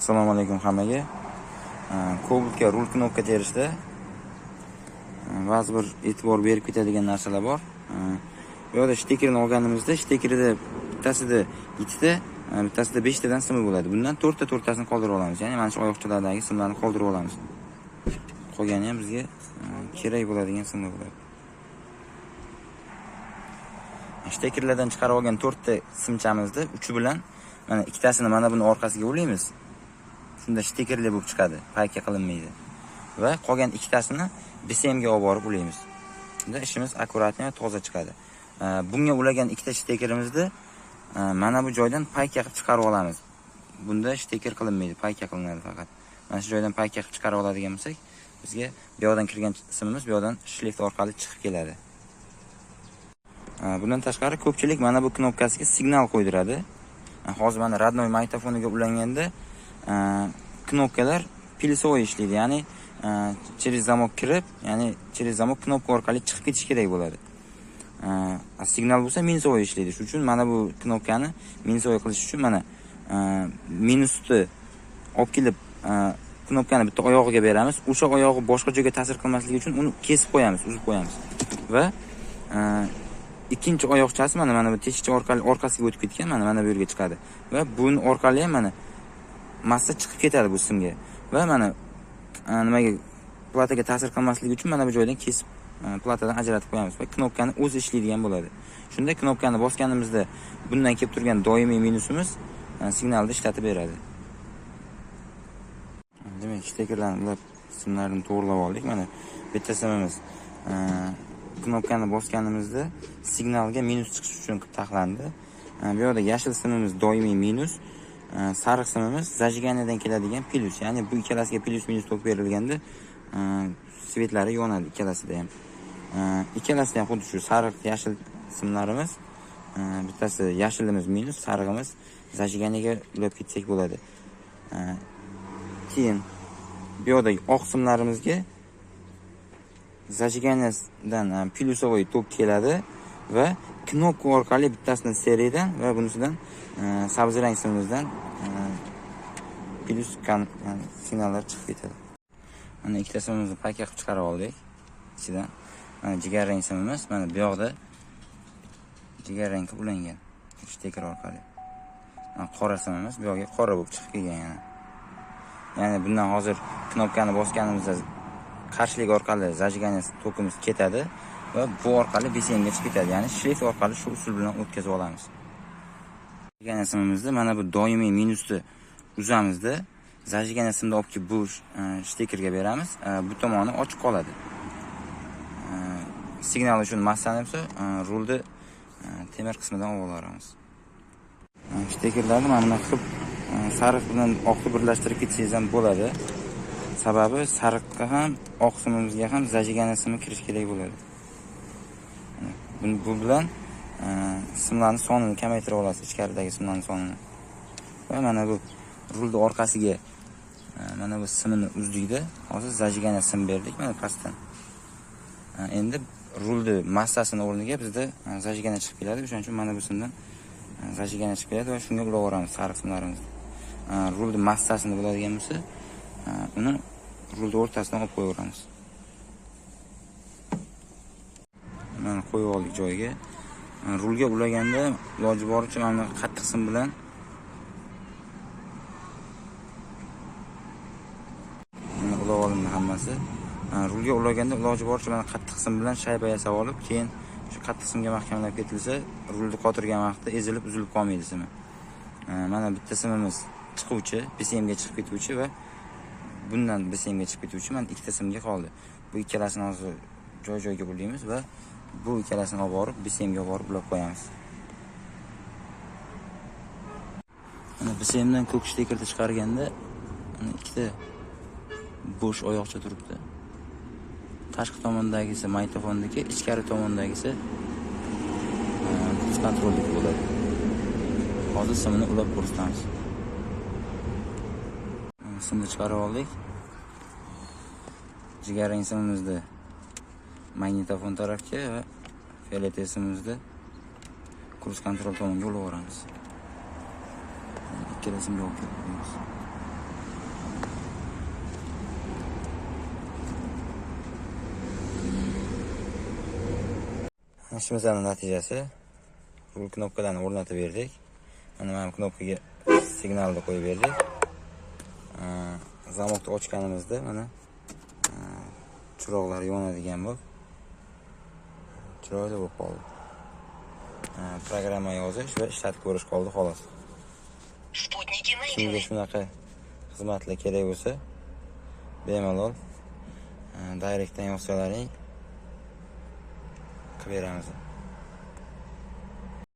Assalomu alaykum hammaga. Cobaltga rul knopka terishda ba'zi bir e'tibor berib ketadigan narsalar bor. Bu yerda shtekerni olganimizda shtekerida bittasida 2 ta, bittasida 5 tadan simi bo'ladi. Bundan 4 tasini qoldirib olamiz. Ya'ni mana shu oyoqchalardagi simlarni qoldirib olamiz. Qolgani ham bizga kerak bo'ladigan simlar bo'ladi. Shtekerlardan chiqarib olgan 4 ta simchamizni uchi bilan mana ikkitasini mana buni orqasiga ulaymiz. Shunda shtekerli bo'lib chiqadi, payka qilinmaydi. Va qolgan ikkitasini BSMga olib borib ulaymiz. Shunda ishimiz akkuratni va toza chiqadi. Bunga ulagan ikkita shtekerimizni mana bu joydan payka qilib chiqarib olamiz. Bunda shteker qilinmaydi, payka qilinadi faqat. Mana shu joydan payka qilib chiqarib oladigan bo'lsak, bizga bu yoqdan kirgan simimiz bu yoqdan shleyf orqali chiqib keladi. Bundan tashqari ko'pchilik mana bu knopkasiga signal qo'ydiradi. Hozir mana radnoy magnitofoniga ulanganda knopkalar pilisoy ishlaydi, ya'ni через zamok kirib, ya'ni через zamok knopka orqali chiqib ketish kerak bo'ladi. Signal bo'lsa minusoy ishlaydi. Shuning uchun mana bu knopkani minusoy qilish uchun mana minusni olib kelib knopkani bitta oyog'iga beramiz. O'sha oyog'i boshqa joyga ta'sir qilmasligi uchun uni kesib qo'yamiz, uzib qo'yamiz. Va ikkinchi oyoqchasi mana bu teshikcha orqali orqasiga o'tib ketgan, mana bu yerga chiqadi. Va buni orqali ham mana massa chiqib ketadi bu simga. Va mana nimaga plataga ta'sir qilmasligi uchun mana bu joydan kesib platadan ajratib qo'yamiz va knopkani o'zi ishlaydigan bo'ladi. Shunda knopkani bosganimizda bundan kelib turgan doimiy minusimiz signalni ishlatib beradi. Demak, shtekerlarni simlarini to'g'rilab oldik. Mana bitta simimiz knopkani bosganimizda signalga minus chiqish uchun taxlandi. Bu yerda yashil simimiz doimiy minus, sariq simimiz zajiganiyadan keladigan plus. Ya'ni bu ikkalasiga plus minus tok berilganda svetlari yonadi ikkalasida ham. Ikkalasida ham xuddi shu sariq yashil simlarimiz, bittasi yashilimiz minus, sarig'imiz zajiganiyaga ulab ketsak bo'ladi. Keyin bu yerdagi oq simlarimizga zajiganiyadan plyusovoy tok keladi va knopka orqali bittasini seriyadan va bunisidan sabzi rang simimizdan plyus signallar chiqib ketadi. Mana ikkita simimizni payka qilib chiqarib oldik. Ichidan mana jigar rang simimiz, mana bu yoqda jigar rangga ulangan shteker orqali. Mana qora simimiz bu yoqga qora bo'lib chiqib kelgan yana. Ya'ni bundan hozir knopkani bosganimizda qarshilik orqali zajiganiya tokimiz ketadi va bu orqali BSMga chiqib ketadi. Ya'ni shleyf orqali shu usul bilan o'tkazib olamiz. Zajiganiya simimizda mana bu doimiy minusni uzamizda zajiganiya simni olib kelib bu shtekerga beramiz. Bu tomoni ochiq qoladi. Signal uchun massani esa rulni temir qismidan olib olamiz. Shtekerlarni mana bunday qilib sariq bilan oqni birlashtirib ketsangiz ham bo'ladi. Sababi sariqqa ham oq simimizga ham zajiganiya simi kirish kerak bo'ladi. Bu bilan simlarning sonini kamaytirib olasiz, ichkaridagi simlarning sonini. Va mana bu rulni orqasiga mana bu simini uzdikda, hozir zajiganiya sim berdik mana pastdan. Endi rulni massasini o'rniga bizda zajiganiya chiqib keladi. O'shaning uchun mana bu simdan zajiganiya chiqib keladi va shunga ulab olamiz sariq simlarimizni. Rulni massasini biladigan bo'lsa, uni rulni o'rtasidan olib qo'yaveramiz. Mana qo'yib oldik joyiga. Rulga ulaganda iloji boricha mana qattiq sim bilan ulab olindi hammasi. Rulga ulaganda iloji boricha mana qattiq sim bilan shayba yasab olib, keyin shu qattiq simga mahkamlab ketilsa, rulni qotirgan vaqtda ezilib, uzilib qolmaydi simi. Mana bitta simimiz chiquvchi, BSMga chiqib ketuvchi va bundan BSMga chiqib ketuvchi mana ikkita simga qoldi. Bu ikkalasini hozir joy-joyga ulaymiz va bu ikkalasini olib borib BSMga olib borib ulab qo'yamiz. Mana BSMdan ko'k shtekerni chiqarganda mana ikkita bo'sh oyoqcha turibdi. Tashqi tomondagisi magnitofonniki, ichkari tomondagisi kontrollik bo'ladi. Hozir simni ulab ko'rsatamiz. Simni chiqarib oldik. Jigar rang simimizni magnitofon tarafga va fiolet simimizni kruz kontrol tomonga ulab olamiz. Ikkalasini olib kelamiz. Ishimizning natijasi. Bu knopkalarni o'rnatib berdik. Mana knopkaga signalni qo'yib berdik. Zamokni ochganimizda mana chiroqlar yonadigan bo'lib, chiroyli bo'lib qoldi. Programma yozish va ishlatib ko'rish qoldi xolos. Kimga shunaqa xizmatlar kerak bo'lsa, bemalol direktdan yozsalaring qilib beramiz.